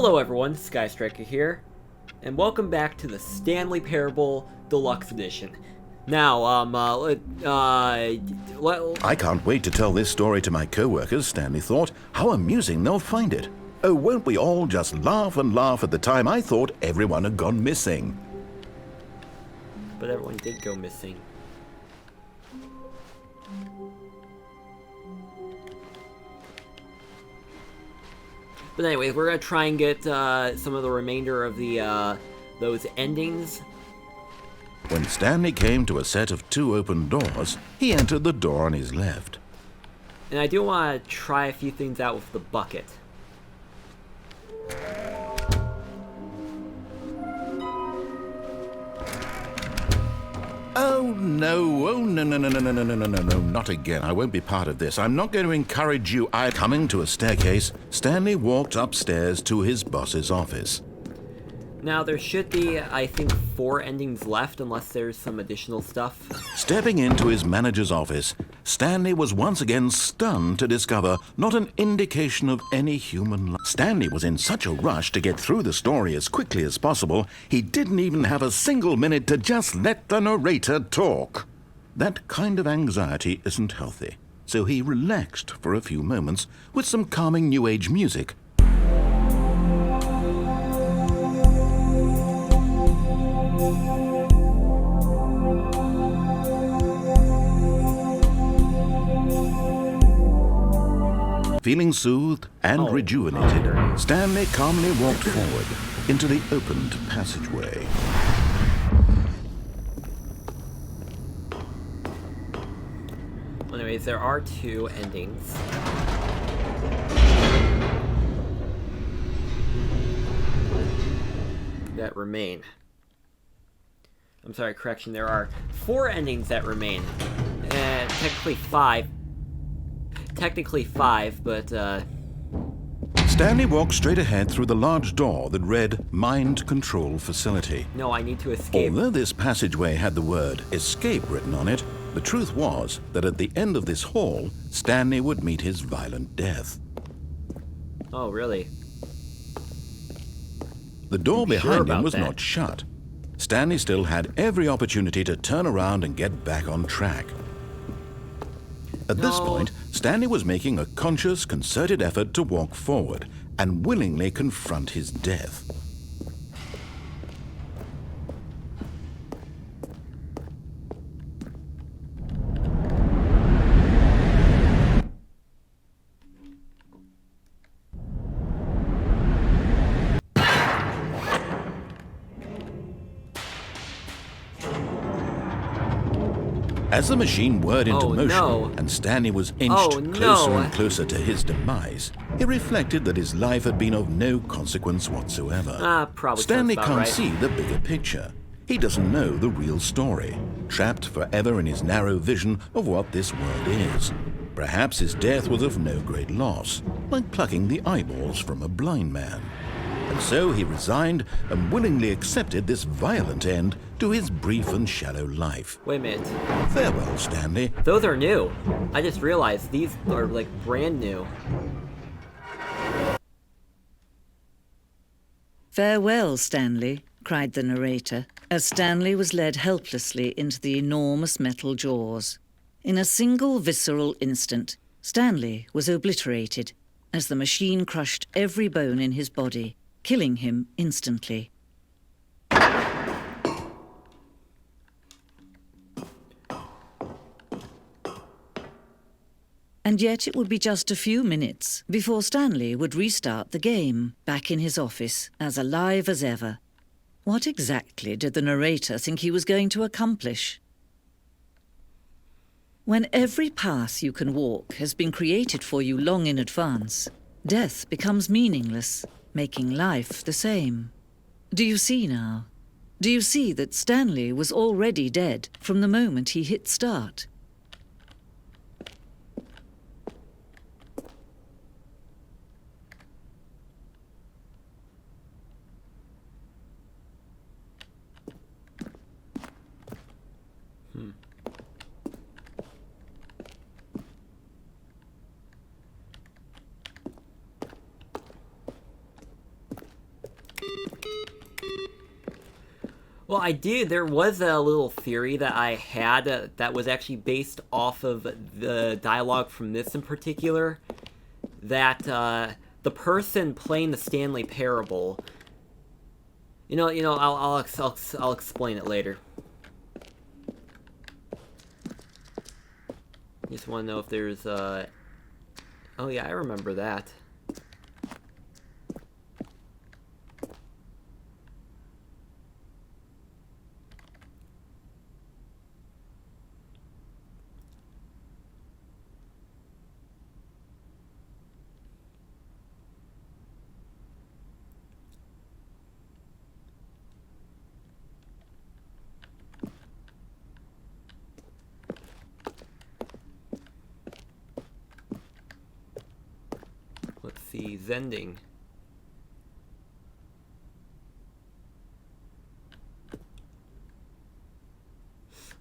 Hello everyone, Skystriker here, and welcome back to the Stanley Parable Deluxe Edition. Now, I can't wait to tell this story to my co-workers, Stanley thought. How amusing they'll find it. Oh, won't we all just laugh and laugh at the time I thought everyone had gone missing. But everyone did go missing. But anyways, we're gonna try and get some of the remainder of the those endings. When Stanley came to a set of two open doors, he entered the door on his left. And I do want to try a few things out with the bucket. Oh no, no, not again. I won't be part of this. I'm not going to encourage you. Coming to a staircase, Stanley walked upstairs to his boss's office. Now, there should be, I think, 4 endings left, unless there's some additional stuff. Stepping into his manager's office, Stanley was once again stunned to discover not an indication of any human life. Stanley was in such a rush to get through the story as quickly as possible, he didn't even have a single minute to just let the narrator talk. That kind of anxiety isn't healthy, so he relaxed for a few moments with some calming New Age music. Feeling soothed and rejuvenated, Stanley calmly walked forward into the opened passageway. Anyways, there are 2 endings. That remain. I'm sorry, correction, there are 4 endings that remain. Technically 5. Technically 5, but, Stanley walked straight ahead through the large door that read Mind Control Facility. No, I need to escape. Although this passageway had the word Escape written on it, the truth was that at the end of this hall, Stanley would meet his violent death. Oh, really? The door behind him was that? not shut. Stanley still had every opportunity to turn around and get back on track. At this point, Stanley was making a conscious, concerted effort to walk forward and willingly confront his death. As the machine whirred into motion and Stanley was inched closer and closer to his demise, he reflected that his life had been of no consequence whatsoever. Stanley can't see the bigger picture. He doesn't know the real story, trapped forever in his narrow vision of what this world is. Perhaps his death was of no great loss, like plucking the eyeballs from a blind man. And so he resigned and willingly accepted this violent end to his brief and shallow life. Wait a minute. Farewell, Stanley. Those are new. I just realized these are, like, brand new. Farewell, Stanley, cried the narrator, as Stanley was led helplessly into the enormous metal jaws. In a single visceral instant, Stanley was obliterated as the machine crushed every bone in his body, killing him instantly. And yet it would be just a few minutes before Stanley would restart the game, back in his office, as alive as ever. What exactly did the narrator think he was going to accomplish? When every path you can walk has been created for you long in advance, death becomes meaningless, making life the same. Do you see now? Do you see that Stanley was already dead from the moment he hit start? Well, there was a little theory that I had that was actually based off of the dialogue from this in particular, that the person playing the Stanley Parable, I'll explain it later. Just want to know if there's oh yeah, I remember that. Let's see, Zending.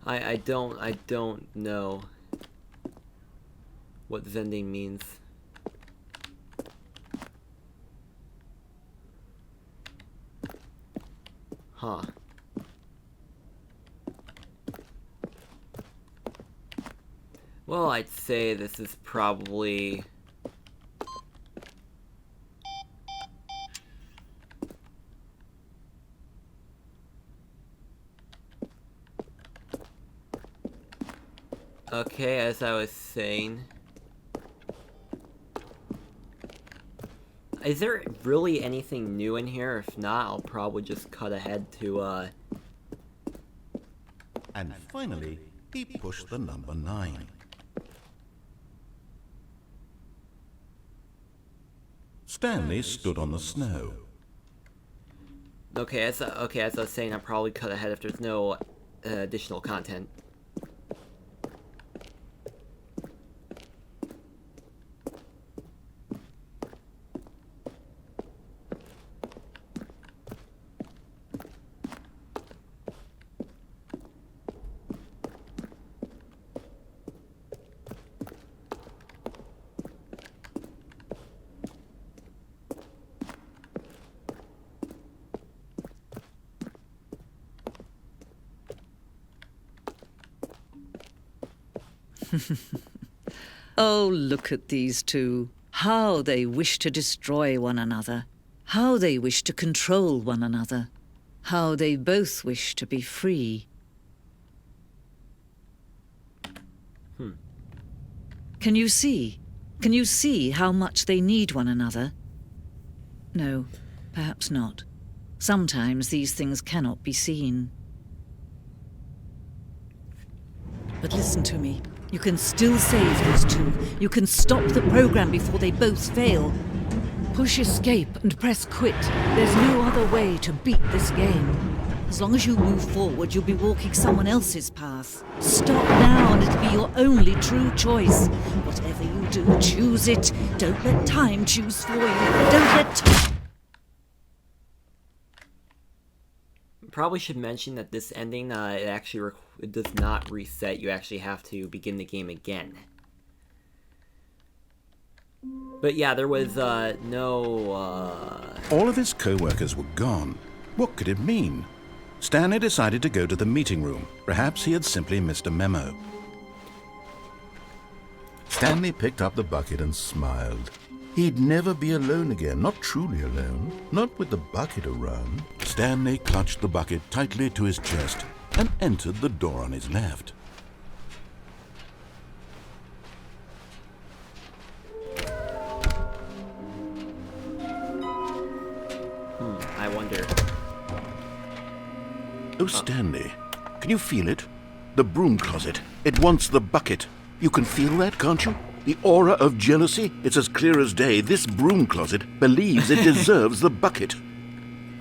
I don't know what Zending means. Huh. Well, I'd say this is probably... Okay, as I was saying... Is there really anything new in here? If not, I'll probably just cut ahead to, And finally, he pushed the number 9. Stanley stood on the snow. Okay, as I was saying, I'll probably cut ahead if there's no additional content. Oh, look at these two. How they wish to destroy one another. How they wish to control one another. How they both wish to be free. Can you see? Can you see how much they need one another? No, perhaps not. Sometimes these things cannot be seen. But listen to me. You can still save these two. You can stop the program before they both fail. Push escape and press quit. There's no other way to beat this game. As long as you move forward, you'll be walking someone else's path. Stop now and it'll be your only true choice. Whatever you do, choose it. Don't let time choose for you. Don't let time... Probably should mention that this ending, it does not reset. You actually have to begin the game again. But yeah, there was no... All of his co-workers were gone. What could it mean? Stanley decided to go to the meeting room. Perhaps he had simply missed a memo. Stanley picked up the bucket and smiled. He'd never be alone again, not truly alone, not with the bucket around. Stanley clutched the bucket tightly to his chest and entered the door on his left. I wonder. Oh, Stanley, can you feel it? The broom closet. It wants the bucket. You can feel that, can't you? The aura of jealousy? It's as clear as day. This broom closet believes it deserves the bucket.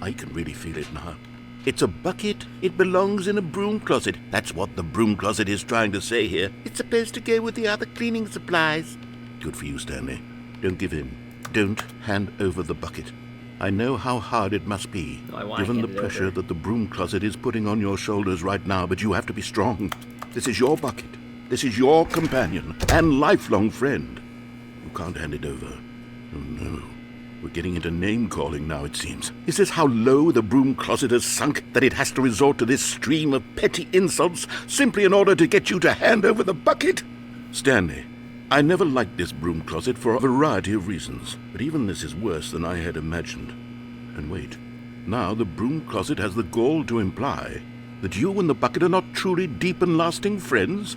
I can really feel it now. It's a bucket. It belongs in a broom closet. That's what the broom closet is trying to say here. It's supposed to go with the other cleaning supplies. Good for you, Stanley. Don't give in. Don't hand over the bucket. I know how hard it must be, given the pressure that the broom closet is putting on your shoulders right now, but you have to be strong. This is your bucket. This is your companion and lifelong friend. You can't hand it over. Oh, no. We're getting into name-calling now, it seems. Is this how low the broom closet has sunk, that it has to resort to this stream of petty insults simply in order to get you to hand over the bucket? Stanley, I never liked this broom closet for a variety of reasons, but even this is worse than I had imagined. And wait, now the broom closet has the gall to imply that you and the bucket are not truly deep and lasting friends?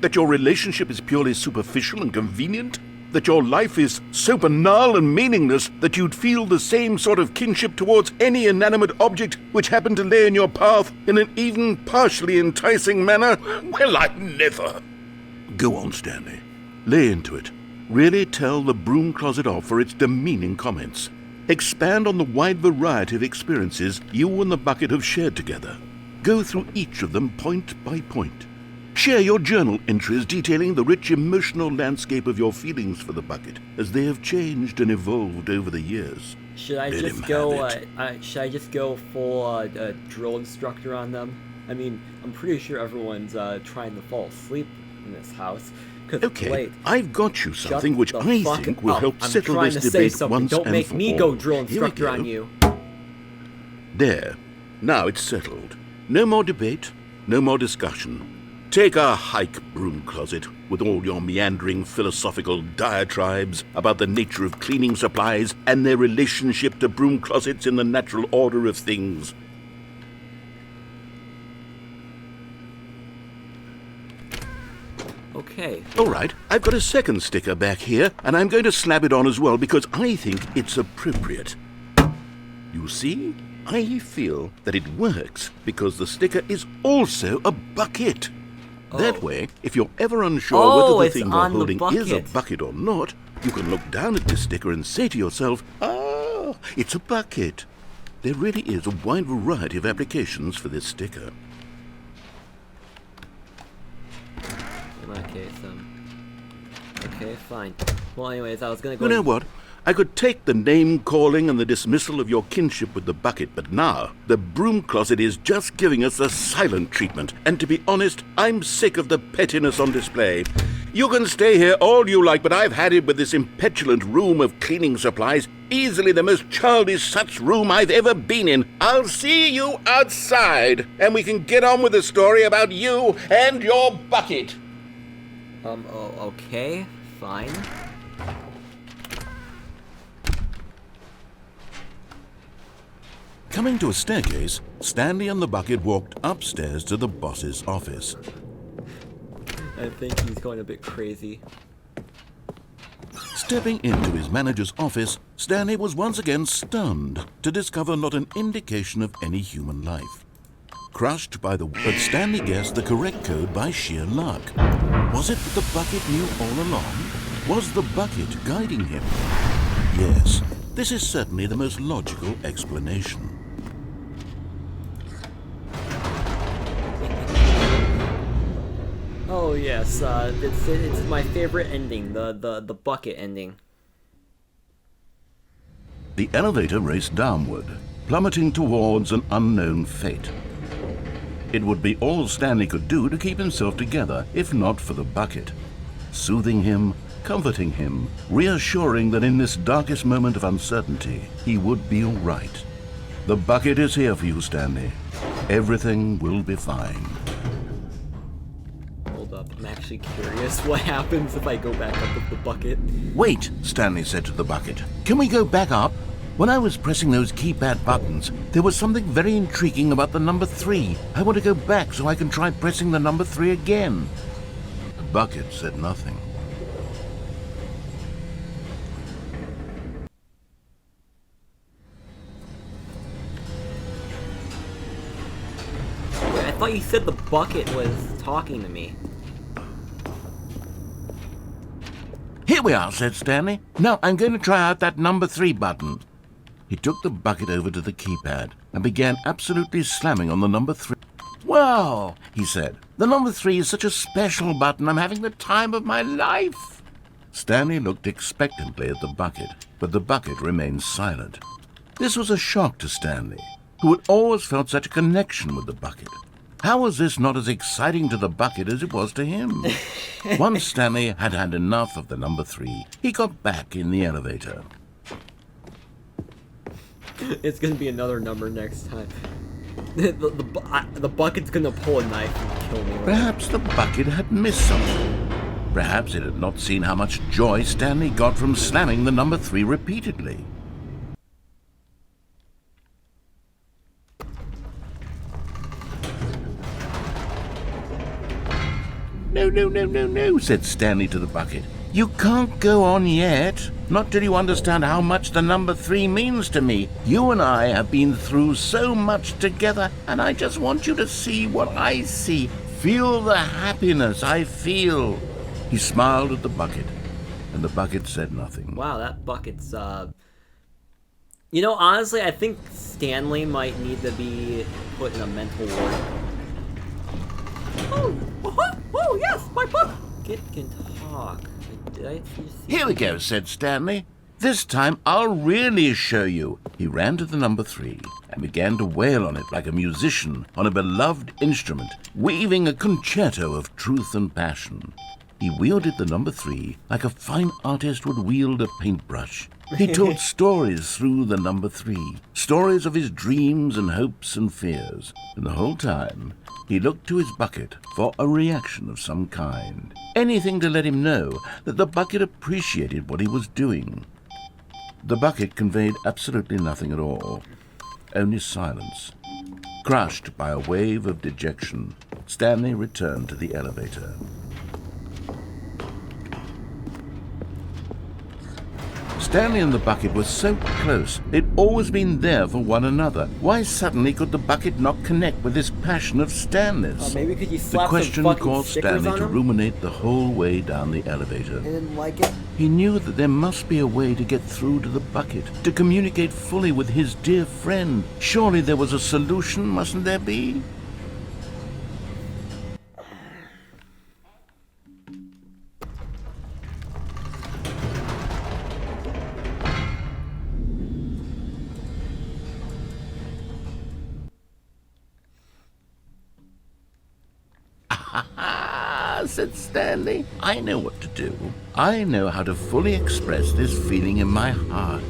That your relationship is purely superficial and convenient? That your life is so banal and meaningless that you'd feel the same sort of kinship towards any inanimate object which happened to lay in your path in an even partially enticing manner? Well, I never. Go on, Stanley. Lay into it. Really tell the broom closet off for its demeaning comments. Expand on the wide variety of experiences you and the bucket have shared together. Go through each of them point by point. Share your journal entries detailing the rich emotional landscape of your feelings for the bucket as they have changed and evolved over the years. Should I just go? Should I just go full drill instructor on them? I mean, I'm pretty sure everyone's trying to fall asleep in this house. Okay, wait, I've got you something which I think will help settle this debate once and for all. Don't make me go drill instructor on you. There. Now it's settled. No more debate, no more discussion. Take a hike, broom closet, with all your meandering philosophical diatribes about the nature of cleaning supplies and their relationship to broom closets in the natural order of things. Okay. All right, I've got a second sticker back here, and I'm going to slap it on as well because I think it's appropriate. You see? I feel that it works because the sticker is also a bucket. That way, if you're ever unsure whether the thing you're holding is a bucket or not, you can look down at this sticker and say to yourself, ah, it's a bucket. There really is a wide variety of applications for this sticker. In that case, okay, fine. Well, anyways, I was gonna go... You know what? I could take the name-calling and the dismissal of your kinship with the bucket, but now the broom closet is just giving us the silent treatment. And to be honest, I'm sick of the pettiness on display. You can stay here all you like, but I've had it with this impetulant room of cleaning supplies. Easily the most childish such room I've ever been in. I'll see you outside, and we can get on with the story about you and your bucket. Okay, fine. Coming to a staircase, Stanley and the bucket walked upstairs to the boss's office. I think he's going a bit crazy. Stepping into his manager's office, Stanley was once again stunned to discover not an indication of any human life. Crushed by the... But Stanley guessed the correct code by sheer luck. Was it that the bucket knew all along? Was the bucket guiding him? Yes, this is certainly the most logical explanation. Oh yes, it's my favorite ending, the bucket ending. The elevator raced downward, plummeting towards an unknown fate. It would be all Stanley could do to keep himself together, if not for the bucket. Soothing him, comforting him, reassuring that in this darkest moment of uncertainty, he would be all right. The bucket is here for you, Stanley. Everything will be fine. Hold up, I'm actually curious what happens if I go back up with the bucket. Wait, Stanley said to the bucket. Can we go back up? When I was pressing those keypad buttons, there was something very intriguing about the number 3. I want to go back so I can try pressing the number 3 again. The bucket said nothing. Wait, I thought you said the bucket was talking to me. Here we are, said Stanley. Now I'm going to try out that number 3 button. He took the bucket over to the keypad and began absolutely slamming on the number 3. Wow, he said. The number 3 is such a special button. I'm having the time of my life. Stanley looked expectantly at the bucket, but the bucket remained silent. This was a shock to Stanley, who had always felt such a connection with the bucket. How was this not as exciting to the bucket as it was to him? Once Stanley had had enough of the number 3, he got back in the elevator. It's gonna be another number next time. The bucket's gonna pull a knife and kill me. Perhaps the bucket had missed something. Perhaps it had not seen how much joy Stanley got from slamming the number 3 repeatedly. No, said Stanley to the bucket. You can't go on yet. Not till you understand how much the number 3 means to me. You and I have been through so much together, and I just want you to see what I see. Feel the happiness I feel. He smiled at the bucket, and the bucket said nothing. Wow, that bucket's, You know, honestly, I think Stanley might need to be put in a mental ward. Oh, yes, my book! It can talk. Did I see? Here we go, said Stanley. This time I'll really show you. He ran to the number 3 and began to wail on it like a musician on a beloved instrument, weaving a concerto of truth and passion. He wielded the number 3 like a fine artist would wield a paintbrush. He told stories through the number 3, stories of his dreams and hopes and fears. And the whole time, he looked to his bucket for a reaction of some kind. Anything to let him know that the bucket appreciated what he was doing. The bucket conveyed absolutely nothing at all, only silence. Crushed by a wave of dejection, Stanley returned to the elevator. Stanley and the bucket were so close. They'd always been there for one another. Why suddenly could the bucket not connect with this passion of Stanley's? Maybe could you The slap question some fucking caused stickers Stanley on to him? ruminate the whole way down the elevator. I didn't like it. He knew that there must be a way to get through to the bucket, to communicate fully with his dear friend. Surely there was a solution, mustn't there be? Said Stanley. I know what to do. I know how to fully express this feeling in my heart.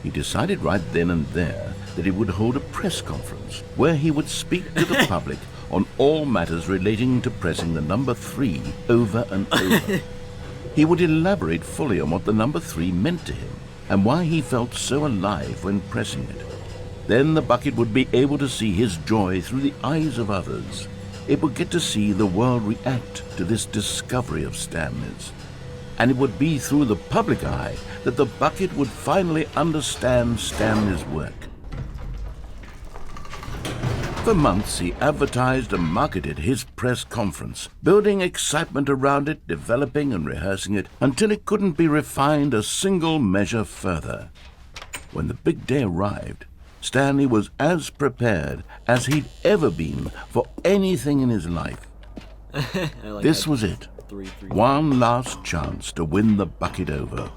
He decided right then and there that he would hold a press conference where he would speak to the public on all matters relating to pressing the number 3 over and over. He would elaborate fully on what the number 3 meant to him and why he felt so alive when pressing it. Then the bucket would be able to see his joy through the eyes of others. It would get to see the world react to this discovery of Stanley's. And it would be through the public eye that the bucket would finally understand Stanley's work. For months he advertised and marketed his press conference, building excitement around it, developing and rehearsing it, until it couldn't be refined a single measure further. When the big day arrived, Stanley was as prepared as he'd ever been for anything in his life. This was it. One last chance to win the bucket over.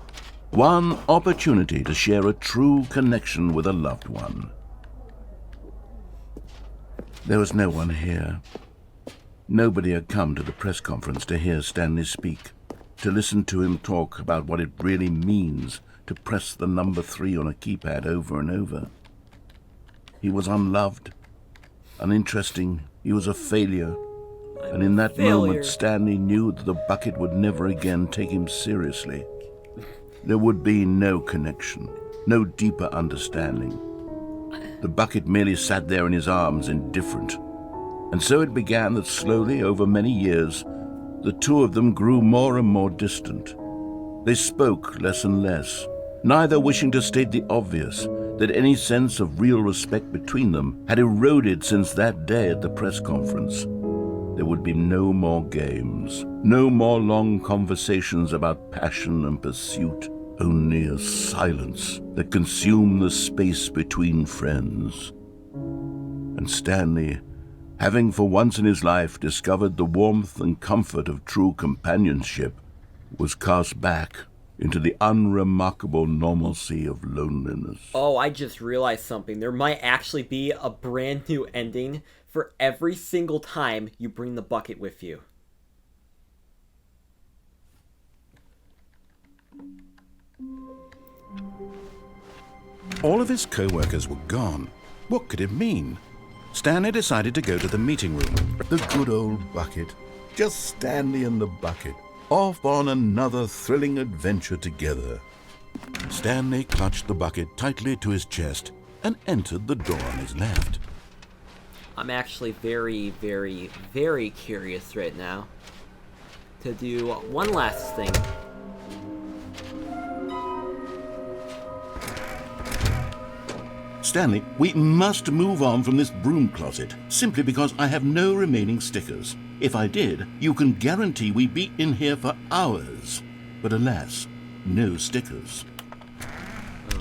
One opportunity to share a true connection with a loved one. There was no one here. Nobody had come to the press conference to hear Stanley speak, to listen to him talk about what it really means to press the number 3 on a keypad over and over. He was unloved, uninteresting, he was a failure. And in that moment, Stanley knew that the bucket would never again take him seriously. There would be no connection, no deeper understanding. The bucket merely sat there in his arms, indifferent. And so it began that slowly, over many years, the two of them grew more and more distant. They spoke less and less, neither wishing to state the obvious, that any sense of real respect between them had eroded since that day at the press conference. There would be no more games, no more long conversations about passion and pursuit, only a silence that consumed the space between friends. And Stanley, having for once in his life discovered the warmth and comfort of true companionship, was cast back into the unremarkable normalcy of loneliness. Oh, I just realized something. There might actually be a brand new ending for every single time you bring the bucket with you. All of his co-workers were gone. What could it mean? Stanley decided to go to the meeting room. The good old bucket. Just Stanley and the bucket, off on another thrilling adventure together. Stanley clutched the bucket tightly to his chest and entered the door on his left. I'm actually very, very, very curious right now to do one last thing. Stanley, we must move on from this broom closet, simply because I have no remaining stickers. If I did, you can guarantee we'd be in here for hours. But alas, no stickers.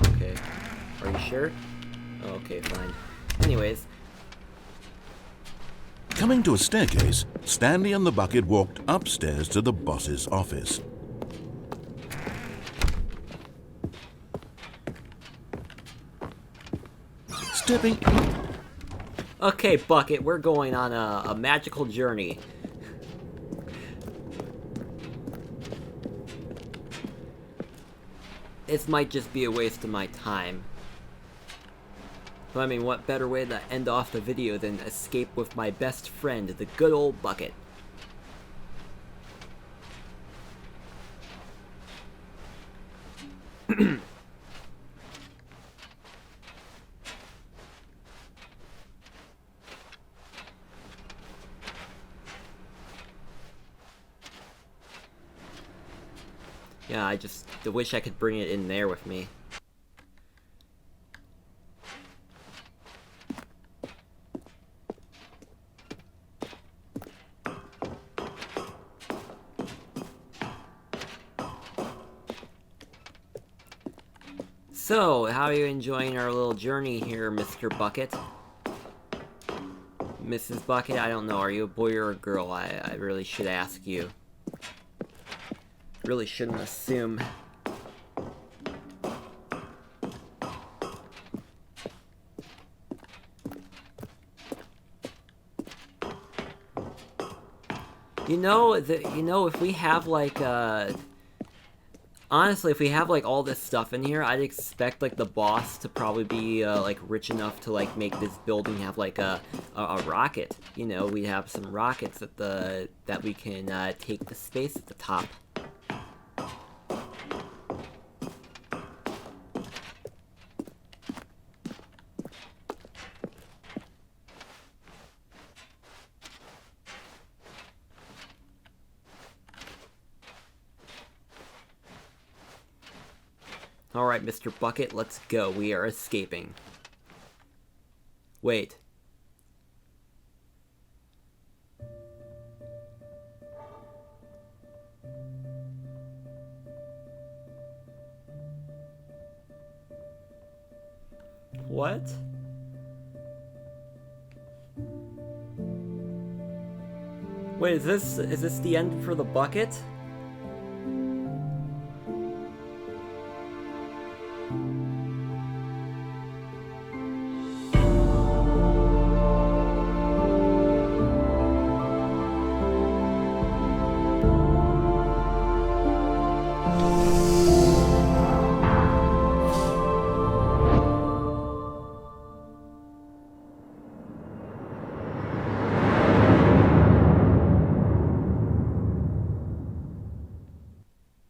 Okay. Are you sure? Okay, fine. Anyways. Coming to a staircase, Stanley and the bucket walked upstairs to the boss's office. Stepping... Okay, Bucket, we're going on a magical journey. This might just be a waste of my time. But I mean, what better way to end off the video than escape with my best friend, the good old Bucket. Yeah, I just wish I could bring it in there with me. So, how are you enjoying our little journey here, Mr. Bucket? Mrs. Bucket, I don't know, are you a boy or a girl? I really should ask you. Really shouldn't assume. If we have like honestly, if we have like all this stuff in here, I'd expect like the boss to probably be like rich enough to like make this building have like a rocket. You know, we have some rockets that we can take the space at the top. Alright, Mr. Bucket, let's go. We are escaping. Wait. What? Wait, is this the end for the bucket?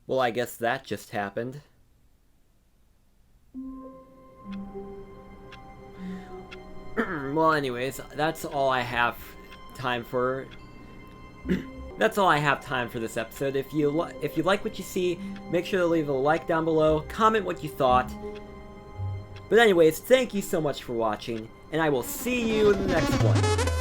Well, I guess that just happened. Well, anyways, that's all I have time for. That's all I have time for this episode. If you like what you see, make sure to leave a like down below, comment what you thought. But anyways, thank you so much for watching, and I will see you in the next one.